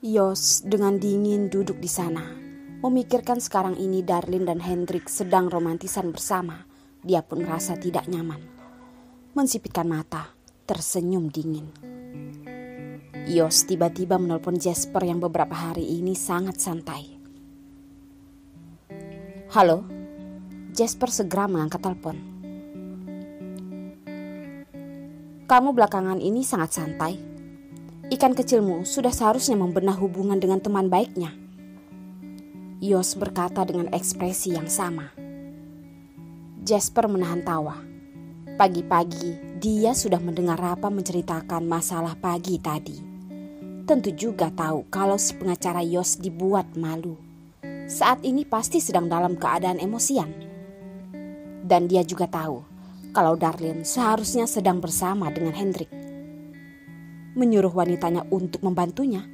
Yos dengan dingin duduk di sana, memikirkan sekarang ini Darlin dan Hendrik sedang romantisan bersama. Dia pun merasa tidak nyaman. Mensipitkan mata, tersenyum dingin. Yos tiba-tiba menelpon Jasper yang beberapa hari ini sangat santai. Halo, Jasper segera mengangkat telepon. Kamu belakangan ini sangat santai. Ikan kecilmu sudah seharusnya membenah hubungan dengan teman baiknya. Yos berkata dengan ekspresi yang sama. Jasper menahan tawa. Pagi-pagi dia sudah mendengar Rapa menceritakan masalah pagi tadi. Tentu juga tahu kalau si pengacara Yos dibuat malu. Saat ini pasti sedang dalam keadaan emosian. Dan dia juga tahu kalau Darlin seharusnya sedang bersama dengan Hendrik. Menyuruh wanitanya untuk membantunya.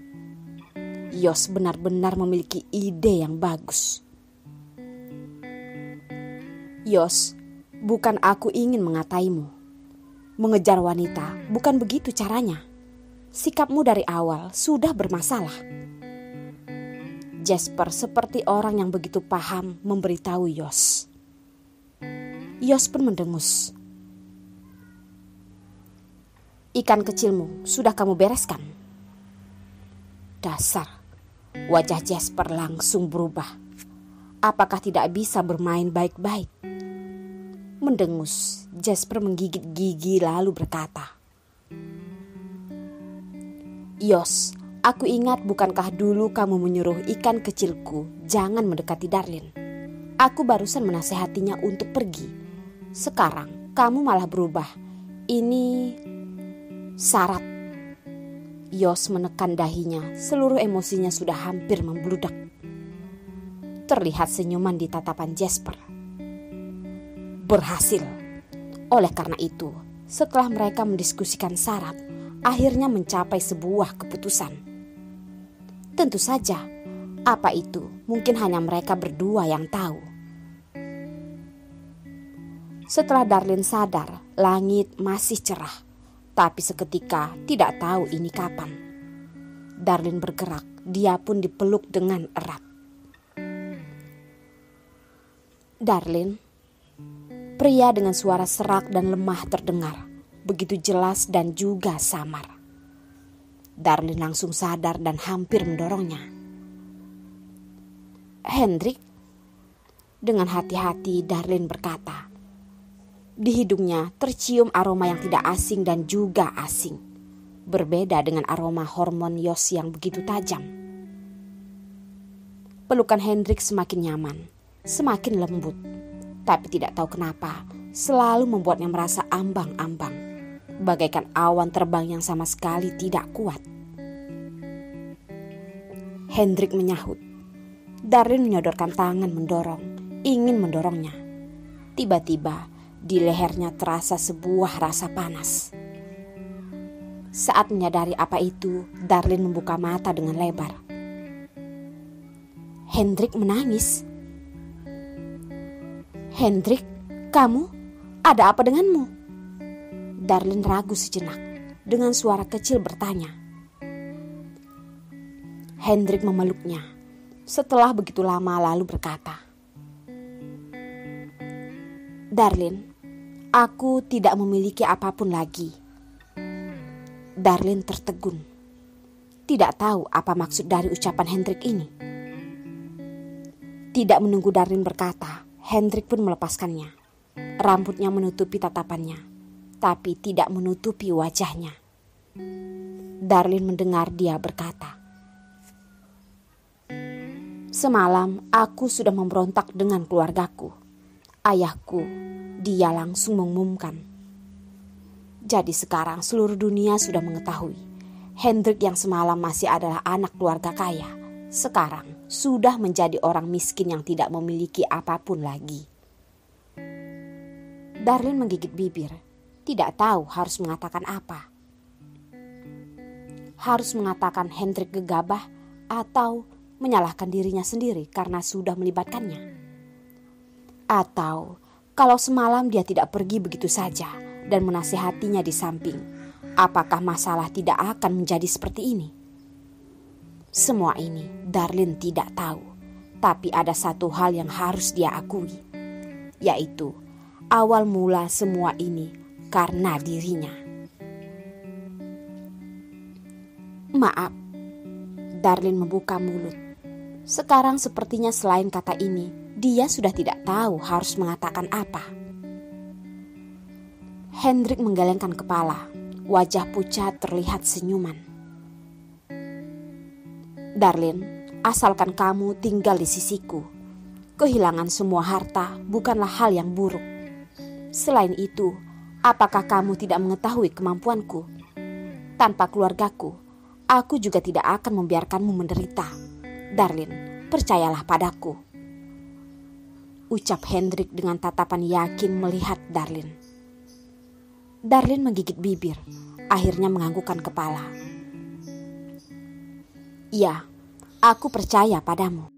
Yos benar-benar memiliki ide yang bagus. Yos, bukan aku ingin mengataimu. Mengejar wanita bukan begitu caranya. Sikapmu dari awal sudah bermasalah. Jasper seperti orang yang begitu paham memberitahu Yos. Yos pun mendengus. Ikan kecilmu sudah kamu bereskan? Dasar, wajah Jasper langsung berubah. Apakah tidak bisa bermain baik-baik? Mendengus, Jasper menggigit gigi lalu berkata, Yos, aku ingat bukankah dulu kamu menyuruh ikan kecilku jangan mendekati Darlin. Aku barusan menasehatinya untuk pergi. Sekarang kamu malah berubah. Ini syarat. Yos menekan dahinya, seluruh emosinya sudah hampir membludak. Terlihat senyuman di tatapan Jasper. Berhasil. Oleh karena itu, setelah mereka mendiskusikan syarat, akhirnya mencapai sebuah keputusan. Tentu saja, apa itu mungkin hanya mereka berdua yang tahu. Setelah Darlin sadar, langit masih cerah, tapi seketika tidak tahu ini kapan. Darlin bergerak, dia pun dipeluk dengan erat. Darlin, pria dengan suara serak dan lemah terdengar, begitu jelas dan juga samar. Darlin langsung sadar dan hampir mendorongnya. Hendrik, dengan hati-hati Darlin berkata. Di hidungnya tercium aroma yang tidak asing dan juga asing. Berbeda dengan aroma hormon Yos yang begitu tajam. Pelukan Hendrik semakin nyaman, semakin lembut. Tapi tidak tahu kenapa, selalu membuatnya merasa ambang-ambang. Bagaikan awan terbang yang sama sekali tidak kuat. Hendrik menyahut. Darlin menyodorkan tangan mendorong, ingin mendorongnya. Tiba-tiba di lehernya terasa sebuah rasa panas. Saat menyadari apa itu, Darlin membuka mata dengan lebar. Hendrik menangis. Hendrik, kamu? Ada apa denganmu? Darlin ragu sejenak, dengan suara kecil bertanya. Hendrik memeluknya, setelah begitu lama lalu berkata, Darlin, aku tidak memiliki apapun lagi. Darlin tertegun. Tidak tahu apa maksud dari ucapan Hendrik ini. Tidak menunggu Darlin berkata, Hendrik pun melepaskannya. Rambutnya menutupi tatapannya, tapi tidak menutupi wajahnya. Darlin mendengar dia berkata, Semalam aku sudah memberontak dengan keluargaku. Ayahku, dia langsung mengumumkan. Jadi sekarang seluruh dunia sudah mengetahui Hendrik yang semalam masih adalah anak keluarga kaya, sekarang sudah menjadi orang miskin yang tidak memiliki apapun lagi. Darlin menggigit bibir, tidak tahu harus mengatakan apa. Harus mengatakan Hendrik gegabah atau menyalahkan dirinya sendiri karena sudah melibatkannya. Atau kalau semalam dia tidak pergi begitu saja dan menasihatinya di samping, apakah masalah tidak akan menjadi seperti ini? Semua ini Darlin tidak tahu, tapi ada satu hal yang harus dia akui, yaitu awal mula semua ini karena dirinya. Maaf, Darlin membuka mulut. Sekarang sepertinya selain kata ini, dia sudah tidak tahu harus mengatakan apa. Hendrik menggelengkan kepala, wajah pucat terlihat senyuman. Darlin, asalkan kamu tinggal di sisiku, kehilangan semua harta bukanlah hal yang buruk. Selain itu, apakah kamu tidak mengetahui kemampuanku? Tanpa keluargaku, aku juga tidak akan membiarkanmu menderita. Darlin, percayalah padaku. Ucap Hendrik dengan tatapan yakin melihat Darlin. Darlin menggigit bibir, akhirnya menganggukkan kepala. Iya, aku percaya padamu.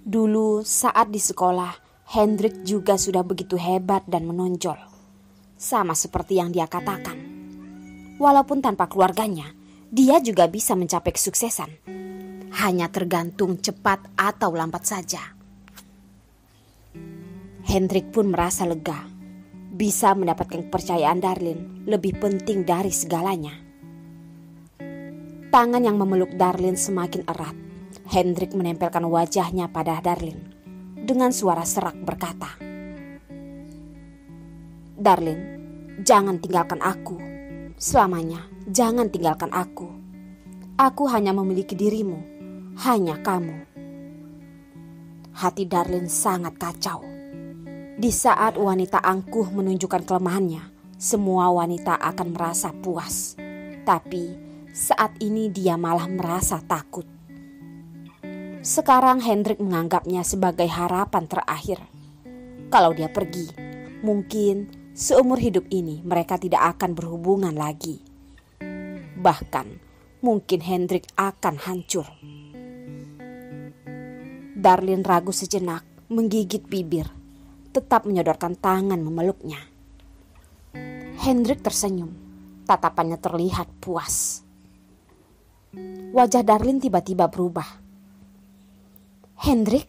Dulu saat di sekolah, Hendrik juga sudah begitu hebat dan menonjol. Sama seperti yang dia katakan. Walaupun tanpa keluarganya, dia juga bisa mencapai kesuksesan. Hanya tergantung cepat atau lambat saja. Hendrik pun merasa lega. Bisa mendapatkan kepercayaan Darlin lebih penting dari segalanya. Tangan yang memeluk Darlin semakin erat. Hendrik menempelkan wajahnya pada Darlin. Dengan suara serak berkata, Darlin, jangan tinggalkan aku. Selamanya jangan tinggalkan aku. Aku hanya memiliki dirimu. Hanya kamu. Hati Darlin sangat kacau. Di saat wanita angkuh menunjukkan kelemahannya, semua wanita akan merasa puas. Tapi saat ini dia malah merasa takut. Sekarang Hendrik menganggapnya sebagai harapan terakhir. Kalau dia pergi, mungkin seumur hidup ini mereka tidak akan berhubungan lagi. Bahkan mungkin Hendrik akan hancur. Darlin ragu sejenak, menggigit bibir, tetap menyodorkan tangan memeluknya. Hendrik tersenyum, tatapannya terlihat puas. Wajah Darlin tiba-tiba berubah. Hendrik,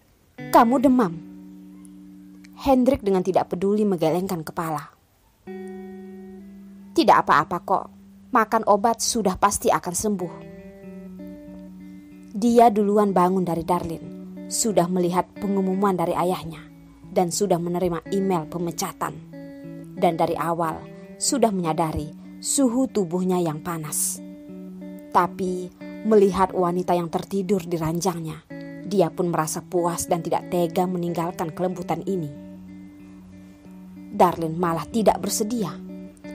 kamu demam. Hendrik dengan tidak peduli menggelengkan kepala. Tidak apa-apa kok, makan obat sudah pasti akan sembuh. Dia duluan bangun dari Darlin, sudah melihat pengumuman dari ayahnya, dan sudah menerima email pemecatan. Dan dari awal sudah menyadari suhu tubuhnya yang panas. Tapi melihat wanita yang tertidur di ranjangnya, dia pun merasa puas dan tidak tega meninggalkan kelembutan ini. Darlin malah tidak bersedia,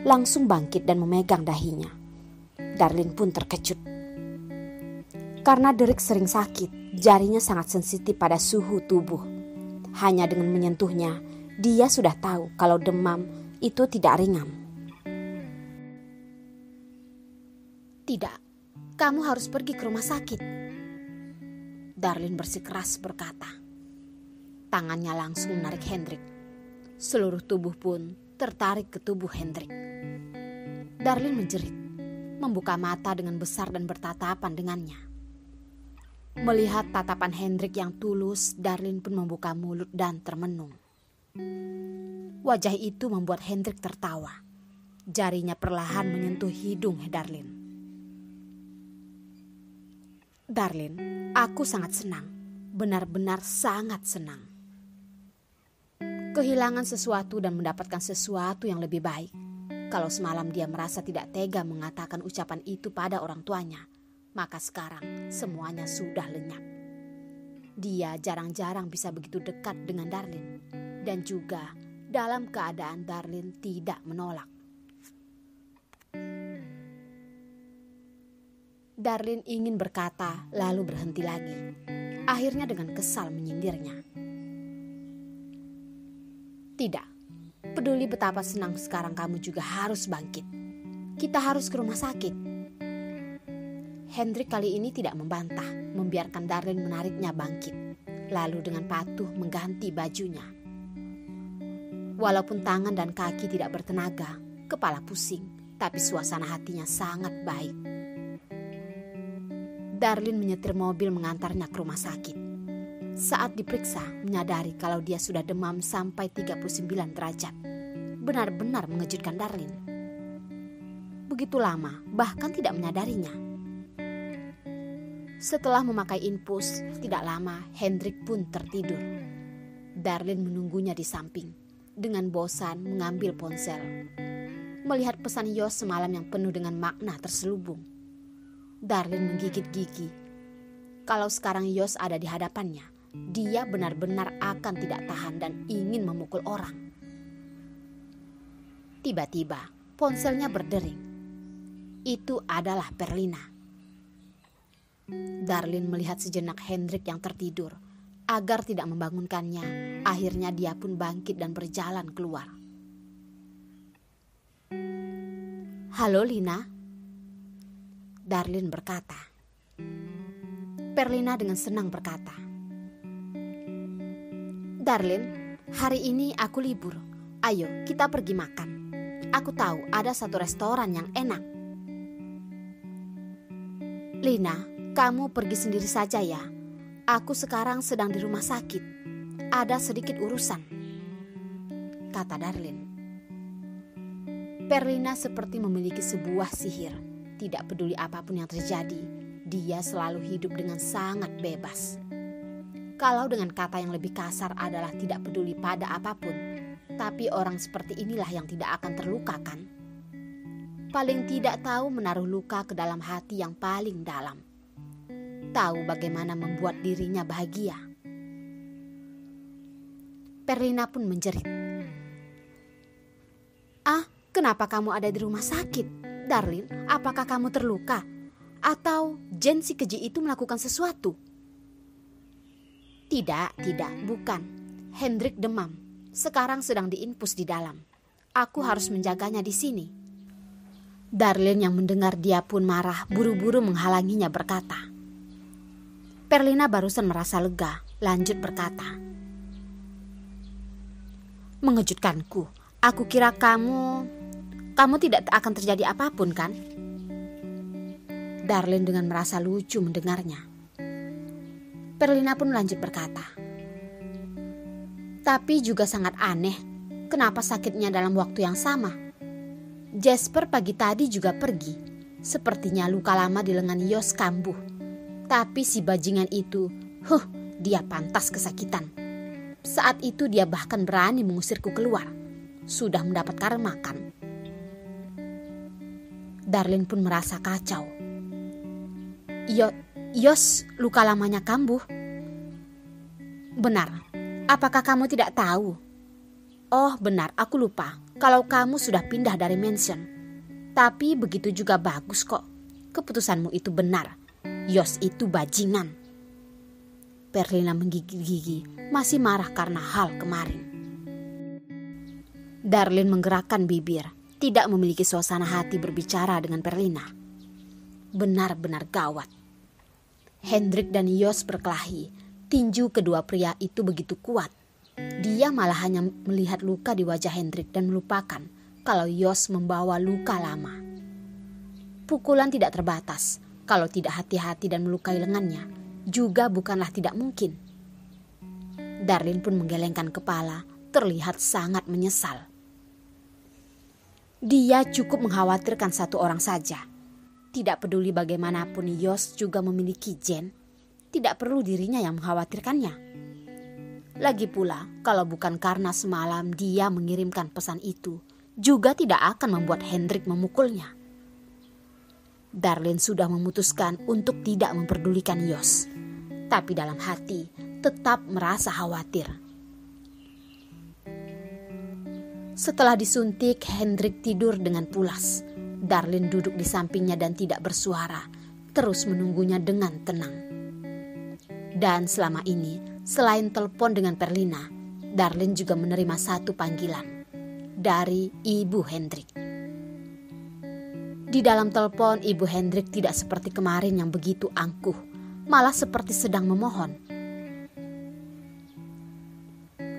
langsung bangkit dan memegang dahinya. Darlin pun terkejut. Karena Derek sering sakit, jarinya sangat sensitif pada suhu tubuh. Hanya dengan menyentuhnya, dia sudah tahu kalau demam itu tidak ringan. Tidak, kamu harus pergi ke rumah sakit. Darlin bersikeras berkata. Tangannya langsung menarik Hendrik. Seluruh tubuh pun tertarik ke tubuh Hendrik. Darlin menjerit, membuka mata dengan besar dan bertatapan dengannya. Melihat tatapan Hendrik yang tulus, Darlin pun membuka mulut dan termenung. Wajah itu membuat Hendrik tertawa. Jarinya perlahan menyentuh hidung Darlin. Darlin, aku sangat senang. Benar-benar sangat senang. Kehilangan sesuatu dan mendapatkan sesuatu yang lebih baik. Kalau semalam dia merasa tidak tega mengatakan ucapan itu pada orang tuanya, maka sekarang semuanya sudah lenyap. Dia jarang-jarang bisa begitu dekat dengan Darlin. Dan juga dalam keadaan Darlin tidak menolak. Darlin ingin berkata lalu berhenti lagi. Akhirnya dengan kesal menyindirnya. Tidak, peduli betapa senang sekarang kamu juga harus bangkit. Kita harus ke rumah sakit. Hendrik kali ini tidak membantah, membiarkan Darlin menariknya bangkit. Lalu dengan patuh mengganti bajunya. Walaupun tangan dan kaki tidak bertenaga, kepala pusing, tapi suasana hatinya sangat baik. Darlin menyetir mobil mengantarnya ke rumah sakit. Saat diperiksa, menyadari kalau dia sudah demam sampai 39 derajat. Benar-benar mengejutkan Darlin. Begitu lama, bahkan tidak menyadarinya. Setelah memakai infus, tidak lama Hendrik pun tertidur. Darlin menunggunya di samping, dengan bosan mengambil ponsel. Melihat pesan Yos semalam yang penuh dengan makna terselubung, Darlin menggigit gigi. Kalau sekarang Yos ada di hadapannya, dia benar-benar akan tidak tahan dan ingin memukul orang. Tiba-tiba ponselnya berdering. Itu adalah Perlina. Darlin melihat sejenak Hendrik yang tertidur. Agar tidak membangunkannya, akhirnya dia pun bangkit dan berjalan keluar. "Halo Lina," Darlin berkata. Perlina dengan senang berkata, "Darlin, hari ini aku libur. Ayo kita pergi makan. Aku tahu ada satu restoran yang enak." "Lina, kamu pergi sendiri saja ya. Aku sekarang sedang di rumah sakit. Ada sedikit urusan," kata Darlin. Perlina seperti memiliki sebuah sihir. Tidak peduli apapun yang terjadi, dia selalu hidup dengan sangat bebas. Kalau dengan kata yang lebih kasar adalah tidak peduli pada apapun, tapi orang seperti inilah yang tidak akan terluka kan? Paling tidak tahu menaruh luka ke dalam hati yang paling dalam. Tahu bagaimana membuat dirinya bahagia. Perlina pun menjerit. "Ah, kenapa kamu ada di rumah sakit? Darlin, apakah kamu terluka? Atau Jen si keji itu melakukan sesuatu?" Tidak, bukan. Hendrik demam. Sekarang sedang diinfus di dalam. Aku harus menjaganya di sini." Darlin yang mendengar dia pun marah, buru-buru menghalanginya berkata. Perlina barusan merasa lega, lanjut berkata, "Mengejutkanku. Aku kira kamu tidak akan terjadi apapun kan?" Darlin dengan merasa lucu mendengarnya. Perlina pun lanjut berkata, "Tapi juga sangat aneh. Kenapa sakitnya dalam waktu yang sama? Jasper pagi tadi juga pergi. Sepertinya luka lama di lengan Yos kambuh. Tapi si bajingan itu, dia pantas kesakitan. Saat itu dia bahkan berani mengusirku keluar. Sudah mendapat karma kan?" Darlin pun merasa kacau. Yos luka lamanya kambuh?" "Benar. Apakah kamu tidak tahu?" "Oh benar, aku lupa. Kalau kamu sudah pindah dari mansion. Tapi begitu juga bagus kok. Keputusanmu itu benar. Yos itu bajingan." Perlina menggigit gigi, masih marah karena hal kemarin. Darlin menggerakkan bibir, tidak memiliki suasana hati berbicara dengan Perlina. Benar-benar gawat. Hendrik dan Yos berkelahi. Tinju kedua pria itu begitu kuat. Dia malah hanya melihat luka di wajah Hendrik dan melupakan kalau Yos membawa luka lama. Pukulan tidak terbatas. Kalau tidak hati-hati dan melukai lengannya, juga bukanlah tidak mungkin. Darlin pun menggelengkan kepala, terlihat sangat menyesal. Dia cukup mengkhawatirkan satu orang saja. Tidak peduli bagaimanapun Yos juga memiliki Jen, tidak perlu dirinya yang mengkhawatirkannya. Lagi pula, kalau bukan karena semalam dia mengirimkan pesan itu, juga tidak akan membuat Hendrik memukulnya. Darlin sudah memutuskan untuk tidak memperdulikan Yos, tapi dalam hati tetap merasa khawatir. Setelah disuntik, Hendrik tidur dengan pulas. Darlin duduk di sampingnya dan tidak bersuara, terus menunggunya dengan tenang. Dan selama ini, selain telepon dengan Perlina, Darlin juga menerima satu panggilan dari Ibu Hendrik. Di dalam telepon, Ibu Hendrik tidak seperti kemarin yang begitu angkuh, malah seperti sedang memohon.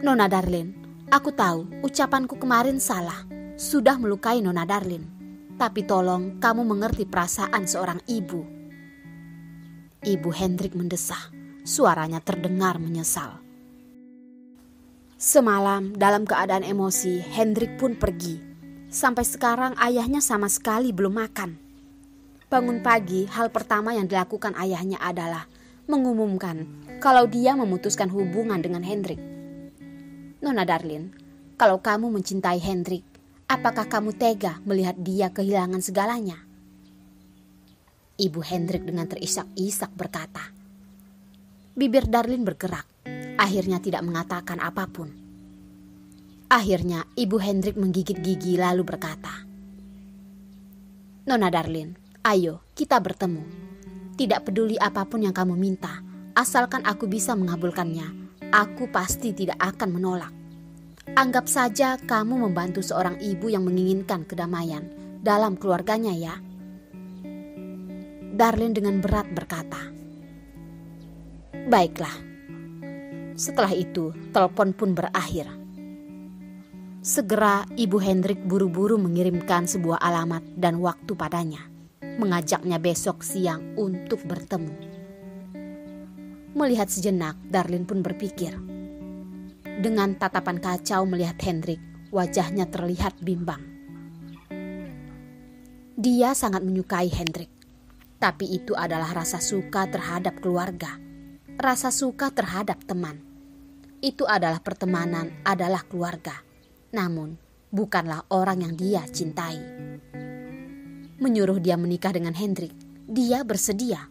"Nona Darlin, aku tahu ucapanku kemarin salah, sudah melukai Nona Darlin. Tapi tolong kamu mengerti perasaan seorang ibu." Ibu Hendrik mendesah. Suaranya terdengar menyesal. Semalam dalam keadaan emosi, Hendrik pun pergi. Sampai sekarang ayahnya sama sekali belum makan. Bangun pagi, hal pertama yang dilakukan ayahnya adalah mengumumkan kalau dia memutuskan hubungan dengan Hendrik. Nona Darlin, kalau kamu mencintai Hendrik, apakah kamu tega melihat dia kehilangan segalanya? Ibu Hendrik dengan terisak-isak berkata. Bibir Darlin bergerak, akhirnya tidak mengatakan apapun. Akhirnya Ibu Hendrik menggigit gigi lalu berkata, Nona Darlin, ayo kita bertemu. Tidak peduli apapun yang kamu minta, asalkan aku bisa mengabulkannya, aku pasti tidak akan menolak. Anggap saja kamu membantu seorang ibu yang menginginkan kedamaian dalam keluarganya ya. Darlin dengan berat berkata, baiklah. Setelah itu, telepon pun berakhir. Segera Ibu Hendrik buru-buru mengirimkan sebuah alamat dan waktu padanya, mengajaknya besok siang untuk bertemu. Melihat sejenak, Darlin pun berpikir. Dengan tatapan kacau melihat Hendrik, wajahnya terlihat bimbang. Dia sangat menyukai Hendrik, tapi itu adalah rasa suka terhadap keluarga, rasa suka terhadap teman. Itu adalah pertemanan, adalah keluarga. Namun, bukanlah orang yang dia cintai. Menyuruh dia menikah dengan Hendrik, dia bersedia.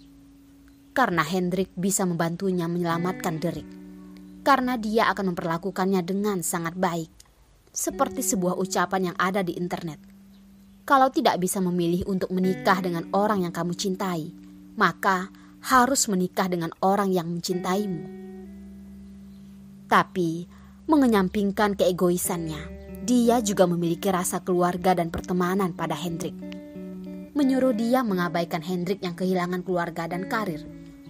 Karena Hendrik bisa membantunya menyelamatkan Derek. Karena dia akan memperlakukannya dengan sangat baik. Seperti sebuah ucapan yang ada di internet. Kalau tidak bisa memilih untuk menikah dengan orang yang kamu cintai, maka harus menikah dengan orang yang mencintaimu. Tapi, mengenyampingkan keegoisannya, dia juga memiliki rasa keluarga dan pertemanan pada Hendrik. Menyuruh dia mengabaikan Hendrik yang kehilangan keluarga dan karir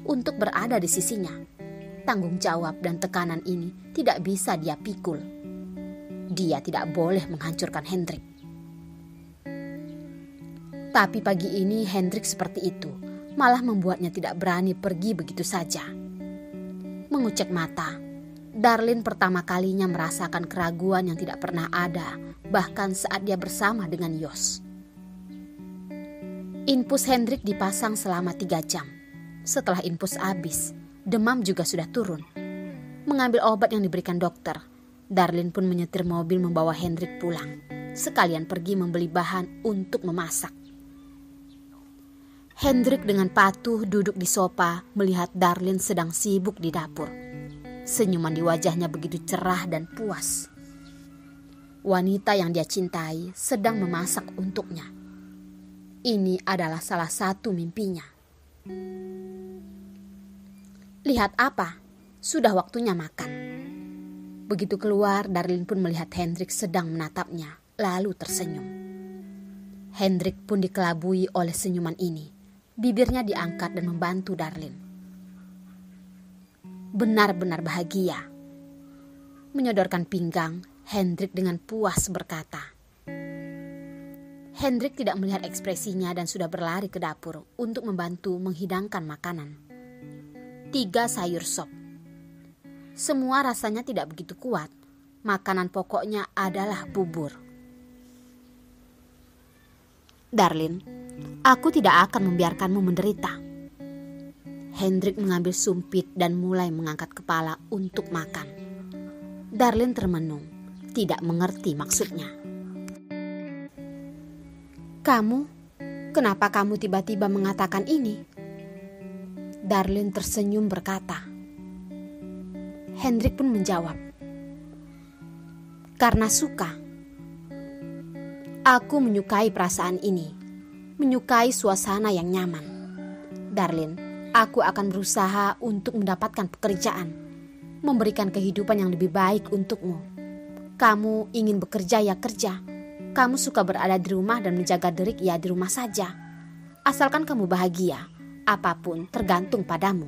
untuk berada di sisinya. Tanggung jawab dan tekanan ini tidak bisa dia pikul. Dia tidak boleh menghancurkan Hendrik. Tapi pagi ini Hendrik seperti itu, malah membuatnya tidak berani pergi begitu saja. Mengucek mata, Darlin pertama kalinya merasakan keraguan yang tidak pernah ada, bahkan saat dia bersama dengan Yos. Infus Hendrik dipasang selama 3 jam. Setelah infus habis, demam juga sudah turun. Mengambil obat yang diberikan dokter, Darlin pun menyetir mobil membawa Hendrik pulang, sekalian pergi membeli bahan untuk memasak. Hendrik dengan patuh duduk di sofa melihat Darlin sedang sibuk di dapur. Senyuman di wajahnya begitu cerah dan puas. Wanita yang dia cintai sedang memasak untuknya. Ini adalah salah satu mimpinya. Lihat apa? Sudah waktunya makan. Begitu keluar, Darlin pun melihat Hendrik sedang menatapnya, lalu tersenyum. Hendrik pun dikelabui oleh senyuman ini. Bibirnya diangkat dan membantu Darlin. Benar-benar bahagia. Menyodorkan pinggang, Hendrik dengan puas berkata. Hendrik tidak melihat ekspresinya dan sudah berlari ke dapur untuk membantu menghidangkan makanan. 3 sayur sop. Semua rasanya tidak begitu kuat. Makanan pokoknya adalah bubur. Darlin, aku tidak akan membiarkanmu menderita. Hendrik mengambil sumpit dan mulai mengangkat kepala untuk makan. Darlin termenung, tidak mengerti maksudnya. Kenapa kamu tiba-tiba mengatakan ini? Darlin tersenyum berkata. Hendrik pun menjawab, karena suka. Aku menyukai perasaan ini, menyukai suasana yang nyaman. Darlin, aku akan berusaha untuk mendapatkan pekerjaan, memberikan kehidupan yang lebih baik untukmu. Kamu ingin bekerja ya kerja. Kamu suka berada di rumah dan menjaga Derek ya di rumah saja. Asalkan kamu bahagia, apapun tergantung padamu.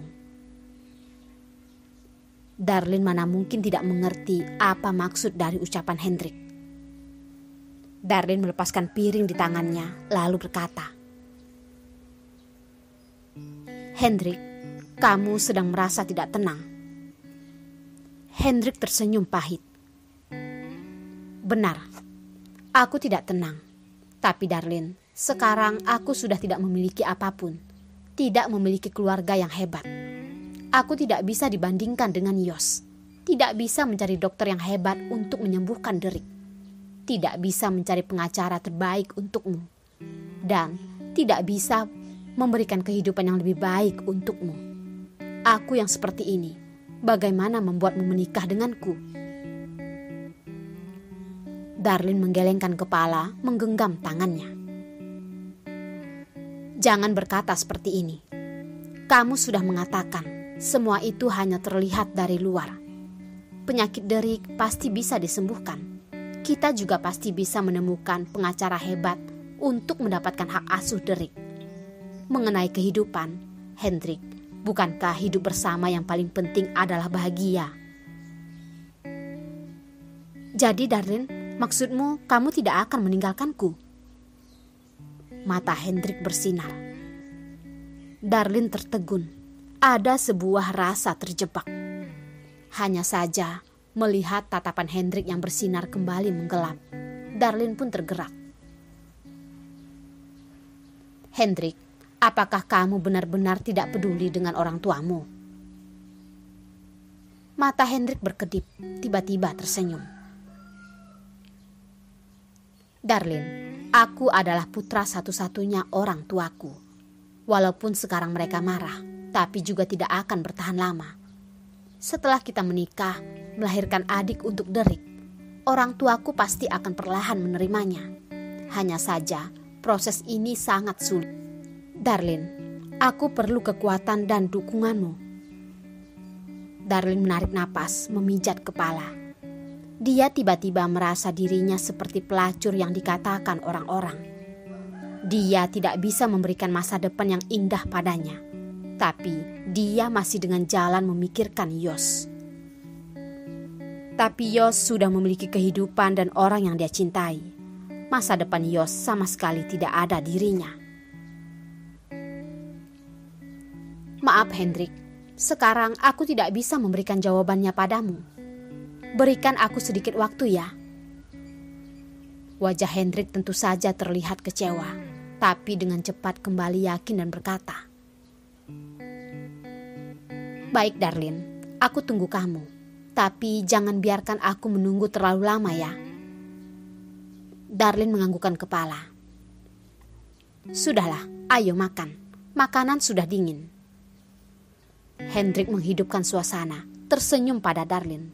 Darlin mana mungkin tidak mengerti apa maksud dari ucapan Hendrik. Darlin melepaskan piring di tangannya lalu berkata, Hendrik, kamu sedang merasa tidak tenang. Hendrik tersenyum pahit. Benar, aku tidak tenang. Tapi Darlin, sekarang aku sudah tidak memiliki apapun. Tidak memiliki keluarga yang hebat. Aku tidak bisa dibandingkan dengan Yos. Tidak bisa mencari dokter yang hebat untuk menyembuhkan Derek. Tidak bisa mencari pengacara terbaik untukmu. Dan tidak bisa memberikan kehidupan yang lebih baik untukmu. Aku yang seperti ini, bagaimana membuatmu menikah denganku? Darlin menggelengkan kepala, menggenggam tangannya. Jangan berkata seperti ini. Kamu sudah mengatakan semua itu hanya terlihat dari luar. Penyakit Derek pasti bisa disembuhkan. Kita juga pasti bisa menemukan pengacara hebat untuk mendapatkan hak asuh Derek. Mengenai kehidupan, Hendrik, bukankah hidup bersama yang paling penting adalah bahagia? Jadi Darlin, maksudmu kamu tidak akan meninggalkanku? Mata Hendrik bersinar. Darlin tertegun. Ada sebuah rasa terjebak. Hanya saja melihat tatapan Hendrik yang bersinar kembali menggelap, Darlin pun tergerak. Hendrik, apakah kamu benar-benar tidak peduli dengan orang tuamu? Mata Hendrik berkedip, tiba-tiba tersenyum. Darlin, aku adalah putra satu-satunya orang tuaku. Walaupun sekarang mereka marah, tapi juga tidak akan bertahan lama. Setelah kita menikah, melahirkan adik untuk Derek, orang tuaku pasti akan perlahan menerimanya. Hanya saja, proses ini sangat sulit. Darlin, aku perlu kekuatan dan dukunganmu. Darlin menarik napas, memijat kepala. Dia tiba-tiba merasa dirinya seperti pelacur yang dikatakan orang-orang. Dia tidak bisa memberikan masa depan yang indah padanya. Tapi dia masih dengan jalan memikirkan Yos. Tapi Yos sudah memiliki kehidupan dan orang yang dia cintai. Masa depan Yos sama sekali tidak ada dirinya. Maaf Hendrik, sekarang aku tidak bisa memberikan jawabannya padamu. Berikan aku sedikit waktu ya. Wajah Hendrik tentu saja terlihat kecewa, tapi dengan cepat kembali yakin dan berkata, Baik Darlin, aku tunggu kamu. Tapi jangan biarkan aku menunggu terlalu lama ya. Darlin menganggukkan kepala. Sudahlah, ayo makan. Makanan sudah dingin. Hendrik menghidupkan suasana, tersenyum pada Darlin.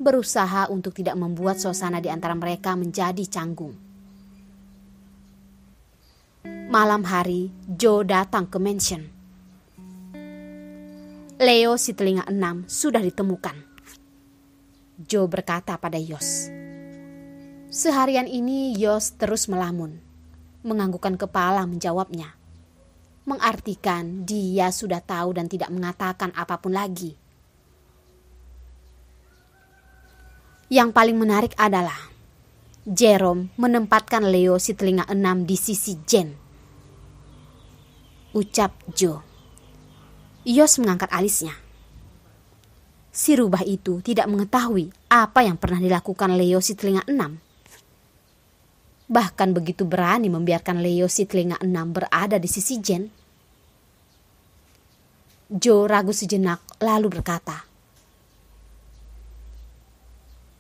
Berusaha untuk tidak membuat suasana di antara mereka menjadi canggung. Malam hari, Joe datang ke mansion. Leo si telinga 6 sudah ditemukan. Joe berkata pada Yos. Seharian ini Yos terus melamun. Menganggukkan kepala menjawabnya. Mengartikan dia sudah tahu dan tidak mengatakan apapun lagi. Yang paling menarik adalah Jerome menempatkan Leo si telinga 6 di sisi Jen. Ucap Joe. Yos mengangkat alisnya. Si rubah itu tidak mengetahui apa yang pernah dilakukan Leo si telinga 6. Bahkan begitu berani membiarkan Leo si telinga 6 berada di sisi Jen. Joe ragu sejenak lalu berkata,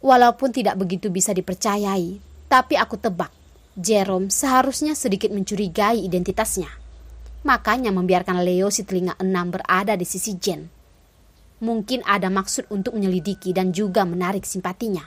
Walaupun tidak begitu bisa dipercayai, tapi aku tebak Jerome seharusnya sedikit mencurigai identitasnya. Makanya membiarkan Leo si telinga 6 berada di sisi Jen. Mungkin ada maksud untuk menyelidiki dan juga menarik simpatinya.